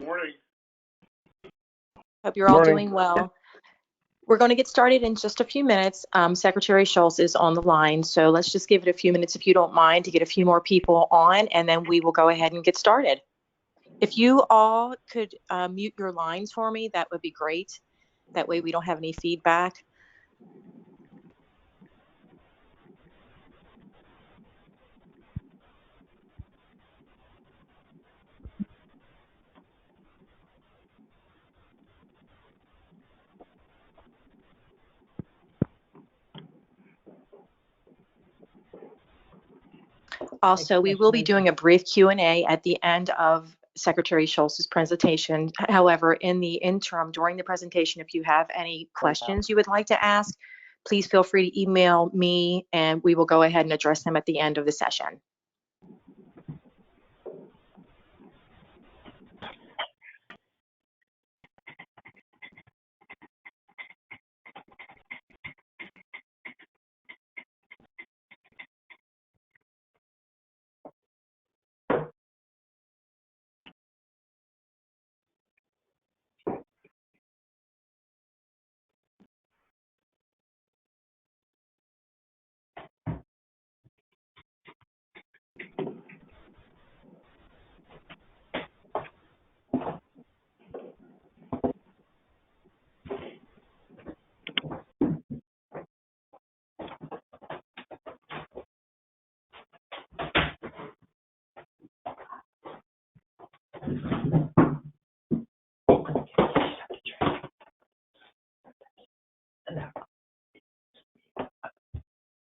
Morning. Hope you're all Morning. doing well. We're going to get started in just a few minutes. Secretary Schulz is on the line, so let's just give it a few minutes, if you don't mind, to get a few more people on, and then we will go ahead and get started. If you all could mute your lines for me, that would be great. That way we don't have any feedback. Also, we will be doing a brief Q&A at the end of Secretary Schulz's presentation. However, in the interim, during the presentation, if you have any questions you would like to ask, please feel free to email me and we will go ahead and address them at the end of the session.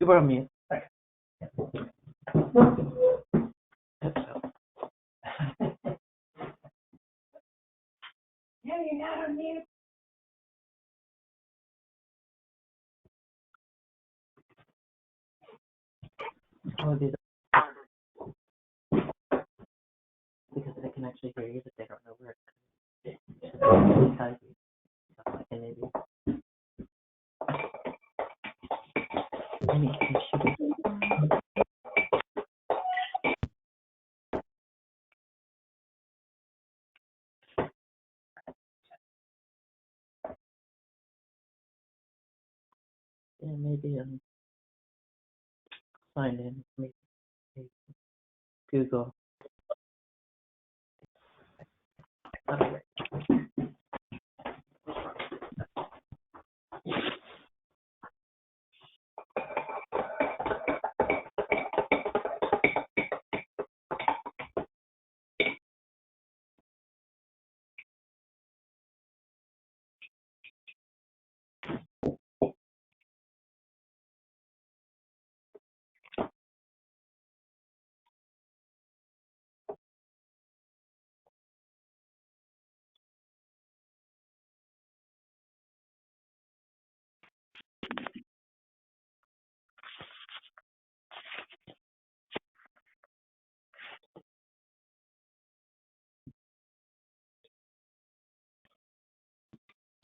You were on mute. Okay. No, you're not on mute. I'll do that. Because they can actually hear you, but they don't know where it's coming. Maybe. Yeah, maybe sign in, maybe Google. Okay.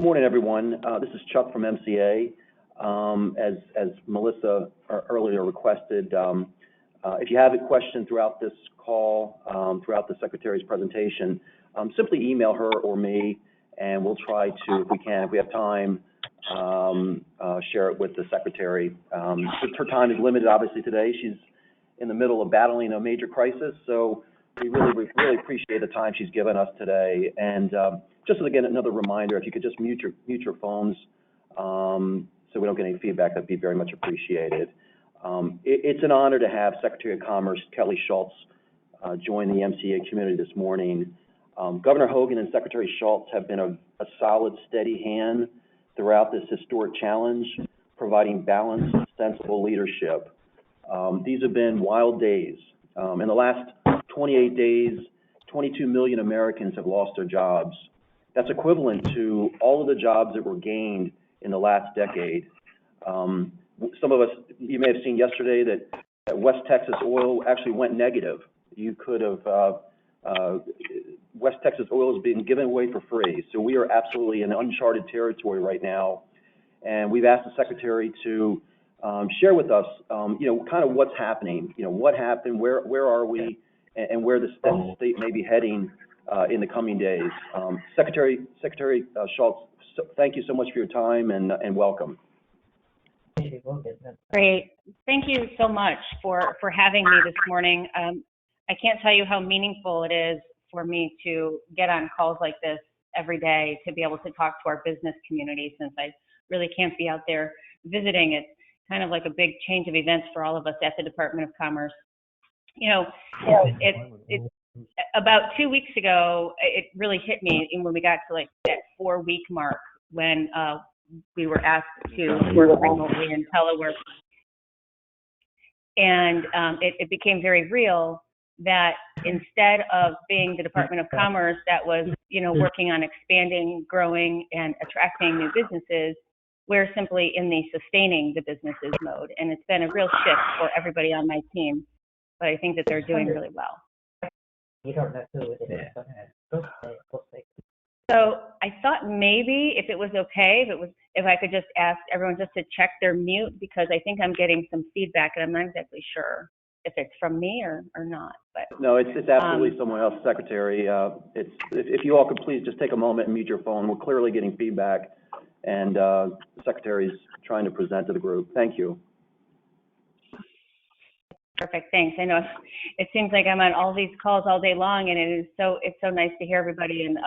Good morning, everyone. This is Chuck from MCA. As Melissa earlier requested, if you have a question throughout this call, throughout the Secretary's presentation, simply email her or me, and we'll try to, if we can, if we have time, share it with the Secretary. Her time is limited, obviously, today. She's in the middle of battling a major crisis, so we really appreciate the time she's given us today. And just again, another reminder, if you could just mute your phones so we don't get any feedback, that'd be very much appreciated. It's an honor to have Secretary of Commerce Kelly Schulz join the MCA community this morning. Governor Hogan and Secretary Schulz have been a solid, steady hand throughout this historic challenge, providing balanced, sensible leadership. These have been wild days. In the last 28 days, 22 million Americans have lost their jobs. That's equivalent to all of the jobs that were gained in the last decade. Some of us, you may have seen yesterday that West Texas Oil actually went negative. You could have, West Texas Oil is being given away for free. So we are absolutely in uncharted territory right now. And we've asked the Secretary to share with us, kind of what's happening, what happened, where are we, and where the state may be heading in the coming days. Secretary Schulz, thank you so much for your time and welcome. Great. Thank you so much for having me this morning. I can't tell you how meaningful it is for me to get on calls like this every day to be able to talk to our business community, since I really can't be out there visiting. It's kind of like a big change of events for all of us at the Department of Commerce. You know, it about 2 weeks ago, it really hit me when we got to like that 4-week mark when we were asked to work remotely and telework. And it became very real that instead of being the Department of Commerce that was, you know, working on expanding, growing, and attracting new businesses, we're simply in the sustaining the businesses mode. And it's been a real shift for everybody on my team, but I think that they're doing really well. You don't know who it is. So I thought maybe if it was okay, if I could just ask everyone just to check their mute, because I think I'm getting some feedback and I'm not exactly sure if it's from me or not. But no, it's absolutely someone else, Secretary. If you all could please just take a moment and mute your phone. We're clearly getting feedback, and the Secretary's trying to present to the group. Thank you. Perfect, thanks. I know it seems like I'm on all these calls all day long, and it's so nice to hear everybody. And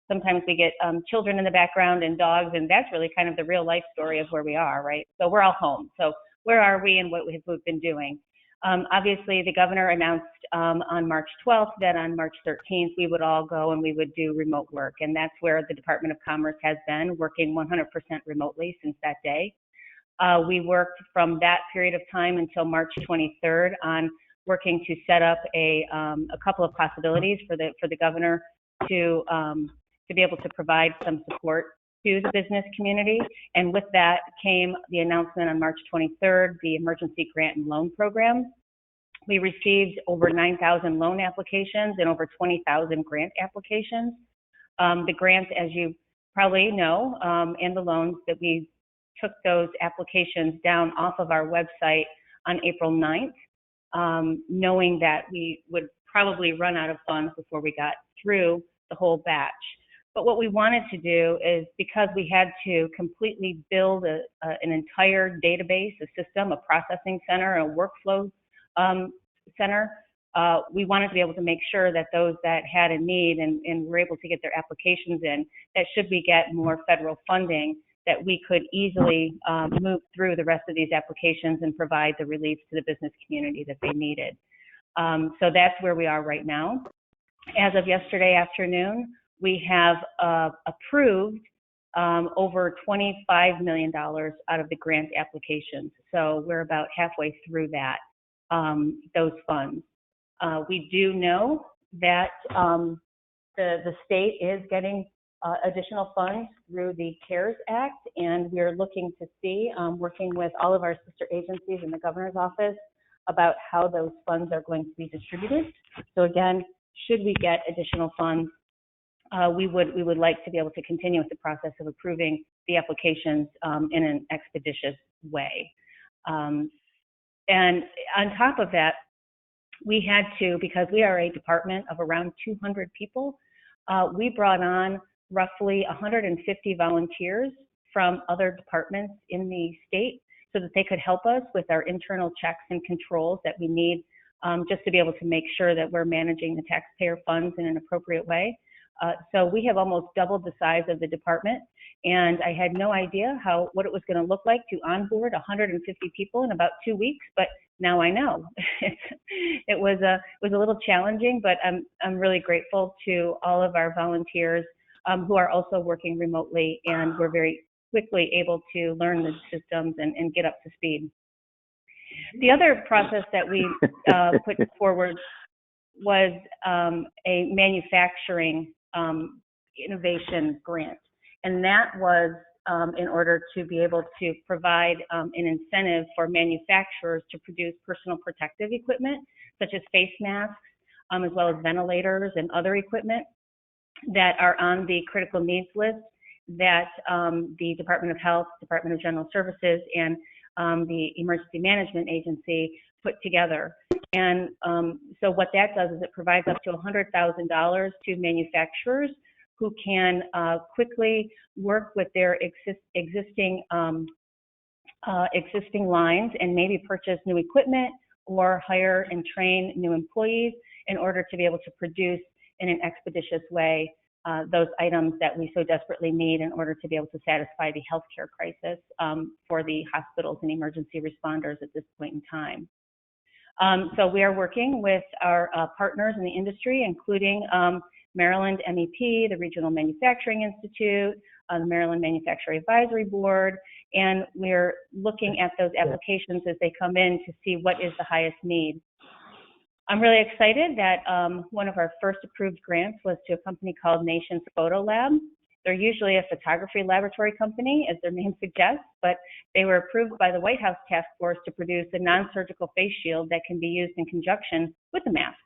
sometimes we get children in the background and dogs, and that's really kind of the real life story of where we are, right? So we're all home. So where are we and what we've been doing? Obviously, the governor announced on March 12th that on March 13th we would all go and we would do remote work, and that's where the Department of Commerce has been working 100% remotely since that day. We worked from that period of time until March 23rd on working to set up a couple of possibilities for the governor to be able to provide some support to the business community. And with that came the announcement on March 23rd, the Emergency Grant and Loan Program. We received over 9,000 loan applications and over 20,000 grant applications. The grants, as you probably know, and the loans, that we took those applications down off of our website on April 9th, knowing that we would probably run out of funds before we got through the whole batch. But what we wanted to do is, because we had to completely build an entire database, a system, a processing center, a workflow center, we wanted to be able to make sure that those that had a need and were able to get their applications in, that should we get more federal funding, that we could easily move through the rest of these applications and provide the relief to the business community that they needed. So that's where we are right now. As of yesterday afternoon, we have approved over $25 million out of the grant applications. So we're about halfway through that, those funds. We do know that the state is getting additional funds through the CARES Act, and we're looking to see, working with all of our sister agencies in the governor's office, about how those funds are going to be distributed. So again, should we get additional funds, we would like to be able to continue with the process of approving the applications in an expeditious way. And on top of that, we had to, because we are a department of around 200 people, we brought on roughly 150 volunteers from other departments in the state so that they could help us with our internal checks and controls that we need just to be able to make sure that we're managing the taxpayer funds in an appropriate way. So we have almost doubled the size of the department, and I had no idea what it was going to look like to onboard 150 people in about 2 weeks, but now I know. It was a little challenging, but I'm really grateful to all of our volunteers who are also working remotely, and we're very quickly able to learn the systems and get up to speed. The other process that we put forward was a manufacturing innovation grant, and that was in order to be able to provide an incentive for manufacturers to produce personal protective equipment, such as face masks, as well as ventilators and other equipment that are on the critical needs list that the Department of Health, Department of General Services, and the Emergency Management Agency put together. And so what that does is it provides up to $100,000 to manufacturers who can quickly work with their existing lines and maybe purchase new equipment or hire and train new employees in order to be able to produce in an expeditious way those items that we so desperately need in order to be able to satisfy the healthcare crisis for the hospitals and emergency responders at this point in time. So we are working with our partners in the industry, including Maryland MEP, the Regional Manufacturing Institute, the Maryland Manufacturing Advisory Board, and we're looking at those applications as they come in to see what is the highest need. I'm really excited that one of our first approved grants was to a company called Nations Photo Lab. They're usually a photography laboratory company, as their name suggests, but they were approved by the White House Task Force to produce a non-surgical face shield that can be used in conjunction with the mask.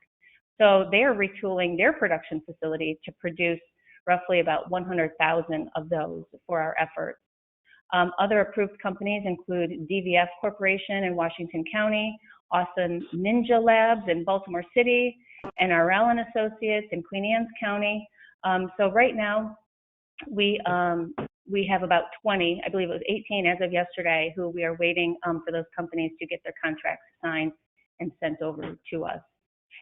So they are retooling their production facility to produce roughly about 100,000 of those for our efforts. Other approved companies include DVF Corporation in Washington County, Awesome Ninja Labs in Baltimore City, NRL and Associates in Queen Anne's County. So right now, we have about 20, I believe it was 18 as of yesterday, who we are waiting for those companies to get their contracts signed and sent over to us.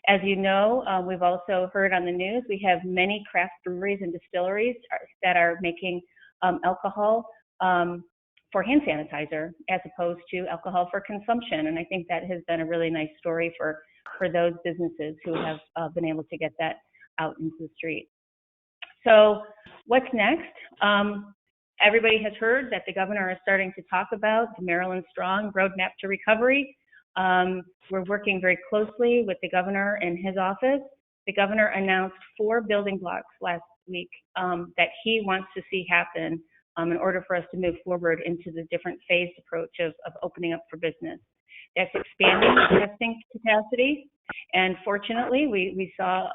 As you know, we've also heard on the news, we have many craft breweries and distilleries that are making alcohol for hand sanitizer as opposed to alcohol for consumption. And I think that has been a really nice story for those businesses who have been able to get that out into the street. So what's next? Everybody has heard that the governor is starting to talk about the Maryland Strong Roadmap to Recovery. We're working very closely with the governor and his office. The governor announced 4 building blocks last week that he wants to see happen in order for us to move forward into the different phased approach of opening up for business. That's expanding the testing capacity. And fortunately, we saw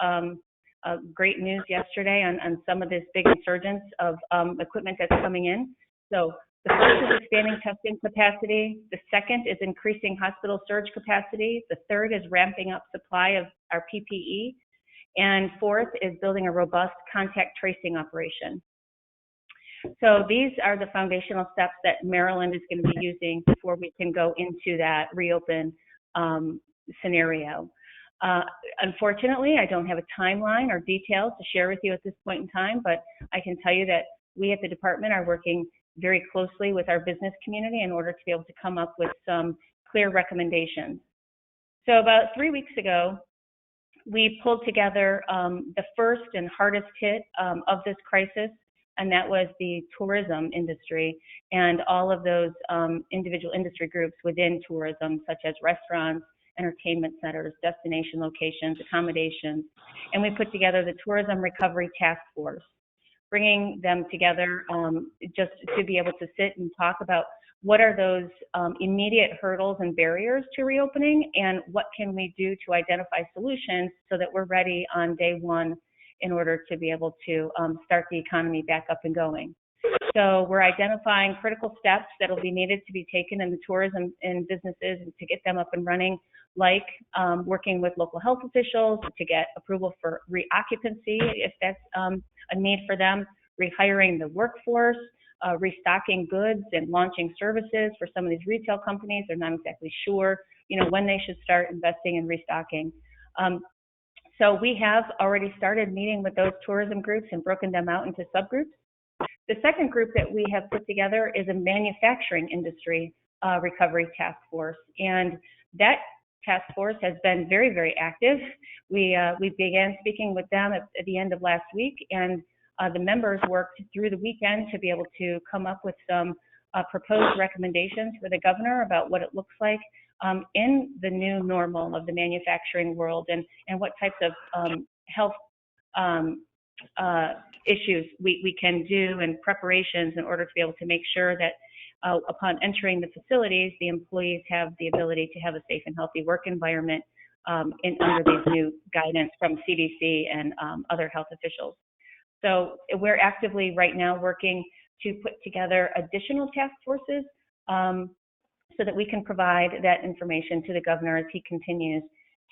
great news yesterday on some of this big insurgence of equipment that's coming in. So the first is expanding testing capacity. The second is increasing hospital surge capacity. The third is ramping up supply of our PPE. And fourth is building a robust contact tracing operation. So these are the foundational steps that Maryland is going to be using before we can go into that reopen scenario. Unfortunately, I don't have a timeline or details to share with you at this point in time, but I can tell you that we at the department are working very closely with our business community in order to be able to come up with some clear recommendations. So about 3 weeks ago, we pulled together the first and hardest hit of this crisis, and that was the tourism industry and all of those individual industry groups within tourism, such as restaurants, entertainment centers, destination locations, accommodations. And we put together the Tourism Recovery Task Force, bringing them together just to be able to sit and talk about what are those immediate hurdles and barriers to reopening, and what can we do to identify solutions so that we're ready on day one in order to be able to start the economy back up and going. So we're identifying critical steps that will be needed to be taken in the tourism and businesses to get them up and running, like working with local health officials to get approval for reoccupancy if that's a need for them, rehiring the workforce, restocking goods and launching services for some of these retail companies. They're not exactly sure, when they should start investing in restocking. So we have already started meeting with those tourism groups and broken them out into subgroups. The second group that we have put together is a manufacturing industry recovery task force, and that task force has been very, very active. We began speaking with them at the end of last week, and the members worked through the weekend to be able to come up with some proposed recommendations for the governor about what it looks like in the new normal of the manufacturing world, and what types of health issues we can do and preparations in order to be able to make sure that upon entering the facilities, the employees have the ability to have a safe and healthy work environment under these new guidance from CDC and other health officials. So we're actively right now working to put together additional task forces so that we can provide that information to the governor as he continues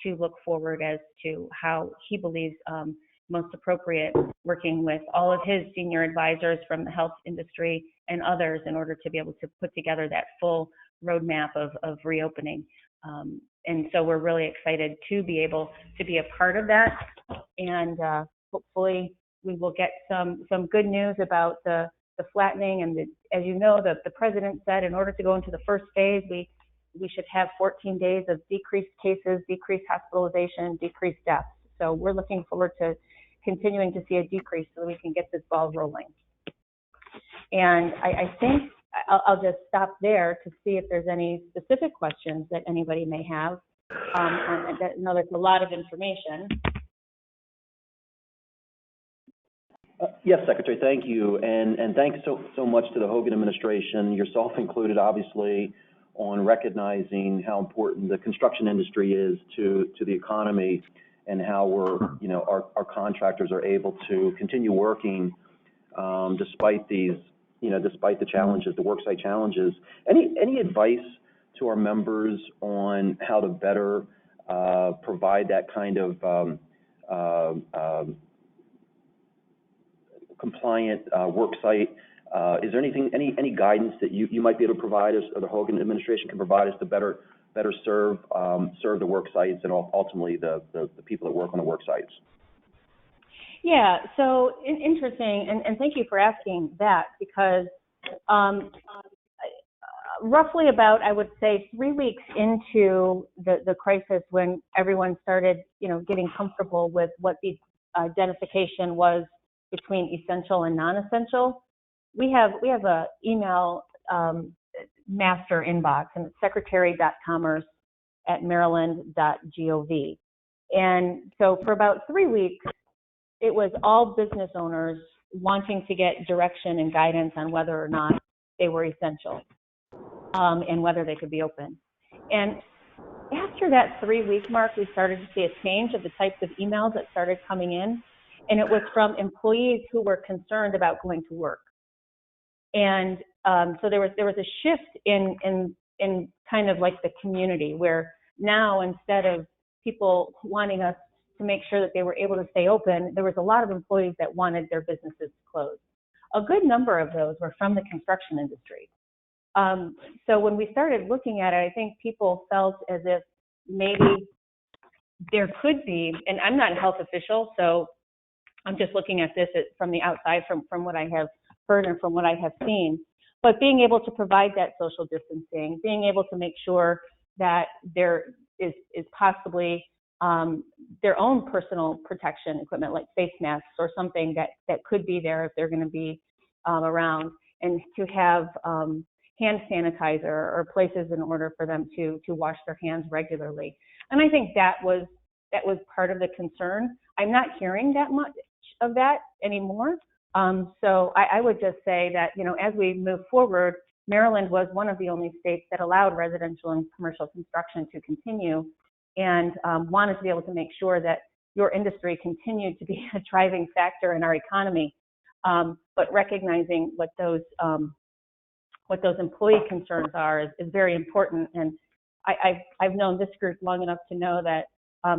to look forward as to how he believes most appropriate, working with all of his senior advisors from the health industry and others in order to be able to put together that full roadmap of reopening. And so we're really excited to be able to be a part of that. And hopefully we will get some good news about the flattening. And as you know, the president said in order to go into the first phase, we should have 14 days of decreased cases, decreased hospitalization, decreased deaths. So we're looking forward to continuing to see a decrease so that we can get this ball rolling. And I think I'll just stop there to see if there's any specific questions that anybody may have. I know there's a lot of information. Yes, Secretary, thank you. And thanks so much to the Hogan administration, yourself included, obviously, on recognizing how important the construction industry is to the economy, and how our contractors are able to continue working despite these, despite the challenges, the worksite challenges. Any advice to our members on how to better provide that kind of compliant worksite? Is there any guidance that you might be able to provide us, or the Hogan administration can provide us, to better serve the work sites and ultimately the people that work on the work sites? Yeah, so interesting, and thank you for asking that, because roughly about, I would say, 3 weeks into the crisis, when everyone started, getting comfortable with what the identification was between essential and non-essential, we have a email master inbox, and it's secretary.commerce@maryland.gov. And so for about 3 weeks, it was all business owners wanting to get direction and guidance on whether or not they were essential and whether they could be open. And after that 3-week mark, we started to see a change of the types of emails that started coming in, and it was from employees who were concerned about going to work. And so there was a shift in kind of like the community, where now, instead of people wanting us to make sure that they were able to stay open, there was a lot of employees that wanted their businesses closed. A good number of those were from the construction industry. So when we started looking at it, I think people felt as if maybe there could be, and I'm not a health official, so I'm just looking at this from the outside, from what I have heard and from what I have seen, but being able to provide that social distancing, being able to make sure that there is possibly their own personal protection equipment, like face masks or something that could be there if they're going to be around, and to have hand sanitizer or places in order for them to wash their hands regularly. And I think that was part of the concern. I'm not hearing that much of that anymore. So I would just say that, as we move forward, Maryland was one of the only states that allowed residential and commercial construction to continue, and wanted to be able to make sure that your industry continued to be a driving factor in our economy, but recognizing what those employee concerns are is very important. And I've known this group long enough to know that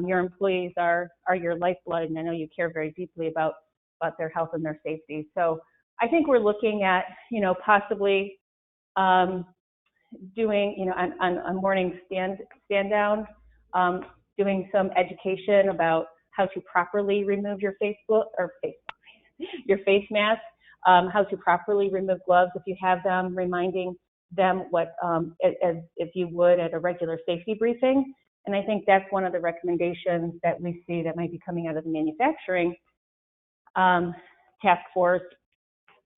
your employees are your lifeblood, and I know you care very deeply about their health and their safety. So I think we're looking at, possibly doing, on morning stand down, doing some education about how to properly remove your your face mask, how to properly remove gloves if you have them, reminding them what, as if you would at a regular safety briefing. And I think that's one of the recommendations that we see that might be coming out of the manufacturing task force.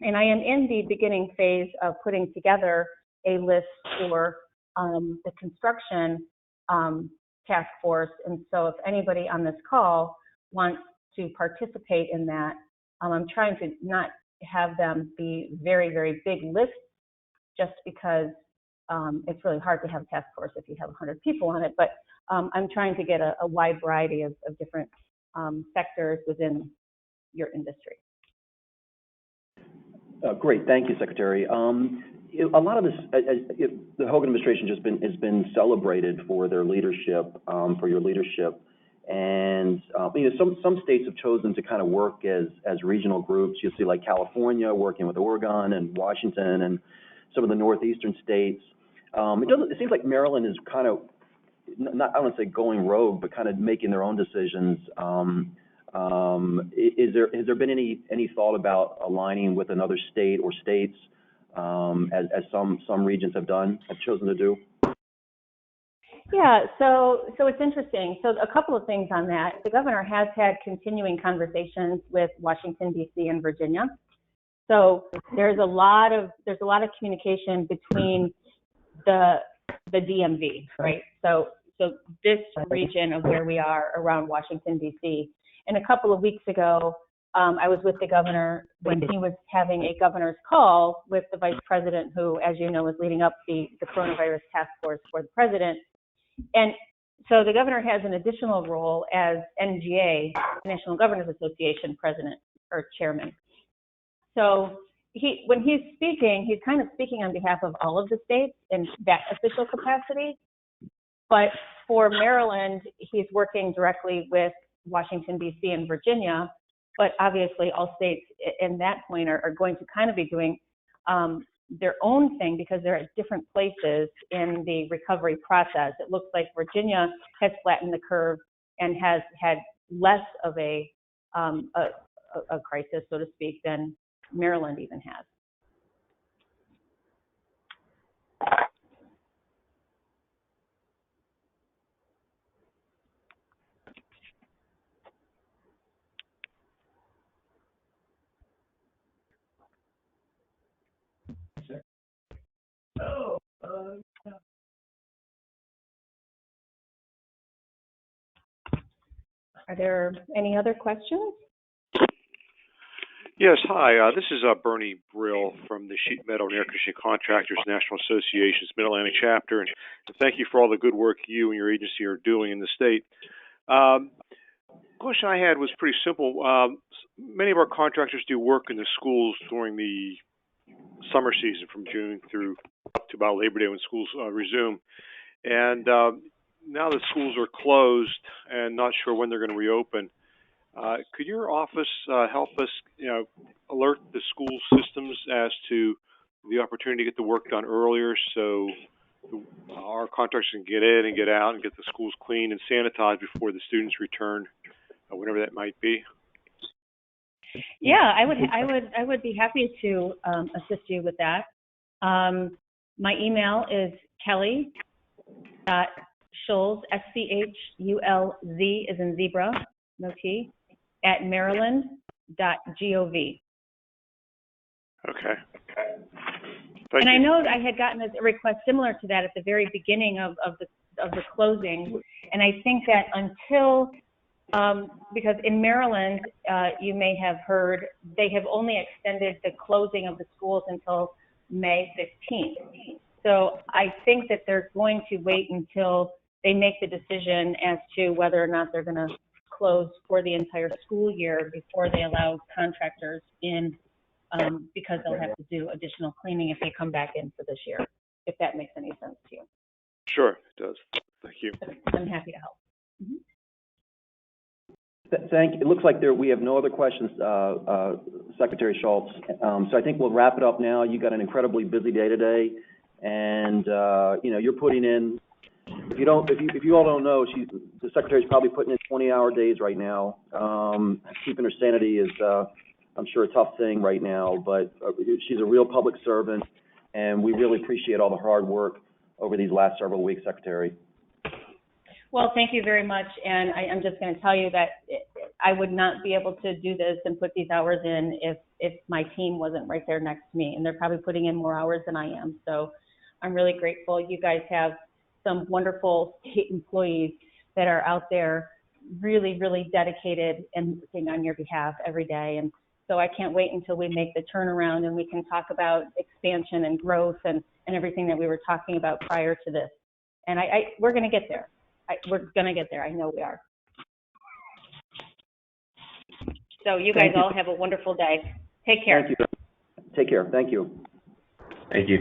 And I am in the beginning phase of putting together a list for the construction task force. And so if anybody on this call wants to participate in that, I'm trying to not have them be very, very big lists, just because it's really hard to have a task force if you have 100 people on it. But I'm trying to get a wide variety of different sectors within your industry. Great, thank you, Secretary. A lot of this, the Hogan administration has been celebrated for their leadership, for your leadership, and some states have chosen to kind of work as regional groups. You'll see like California working with Oregon and Washington and some of the northeastern states. It seems like Maryland is kind of not, I don't want to say going rogue, but kind of making their own decisions. Has there been any thought about aligning with another state or states, as some regions have chosen to do? Yeah, so it's interesting. So a couple of things on that. The governor has had continuing conversations with Washington, D.C. and Virginia. So there's a lot of communication between the DMV, right? So this region of where we are around Washington, D.C. And a couple of weeks ago, I was with the governor when he was having a governor's call with the vice president, who, as you know, is leading up the coronavirus task force for the president. And so the governor has an additional role as NGA, National Governors Association president or chairman. So when he's speaking, he's kind of speaking on behalf of all of the states in that official capacity. But for Maryland, he's working directly with Washington, D.C. and Virginia. But obviously all states in that point are going to kind of be doing their own thing because they're at different places in the recovery process. It looks like Virginia has flattened the curve and has had less of a crisis, so to speak, than Maryland even has. Are there any other questions? Yes, hi. This is Bernie Brill from the Sheet Metal and Air Conditioning Contractors National Association's Mid-Atlantic chapter, and thank you for all the good work you and your agency are doing in the state. Question I had was pretty simple. Many of our contractors do work in the schools during the summer season from June through up to about Labor Day when schools resume. And now that schools are closed and not sure when they're going to reopen, could your office help us, alert the school systems as to the opportunity to get the work done earlier so our contractors can get in and get out and get the schools clean and sanitized before the students return, whenever that might be? Yeah, I would be happy to assist you with that. My email is Kelly Schulz, SCHULZ as in zebra, no T, at maryland.gov. Okay. And I know I had gotten a request similar to that at the very beginning of the closing, and I think that until because in Maryland, you may have heard, they have only extended the closing of the schools until May 15th. So I think that they're going to wait until they make the decision as to whether or not they're going to close for the entire school year before they allow contractors in, because they'll have to do additional cleaning if they come back in for this year, if that makes any sense to you. Sure, it does. Thank you. I'm happy to help. Mm-hmm. Thank you. It looks like we have no other questions, Secretary Schulz. So I think we'll wrap it up now. You got an incredibly busy day today, and you're putting in. If you all don't know, the Secretary's probably putting in 20-hour days right now. Keeping her sanity is, I'm sure, a tough thing right now. But she's a real public servant, and we really appreciate all the hard work over these last several weeks, Secretary. Well, thank you very much, and I'm just going to tell you that I would not be able to do this and put these hours in if my team wasn't right there next to me, and they're probably putting in more hours than I am. So I'm really grateful. You guys have some wonderful state employees that are out there really, really dedicated and working on your behalf every day. And so I can't wait until we make the turnaround and we can talk about expansion and growth and everything that we were talking about prior to this. And we're going to get there. We're going to get there. I know we are. So you guys all have a wonderful day. Take care. Thank you. Take care. Thank you. Thank you.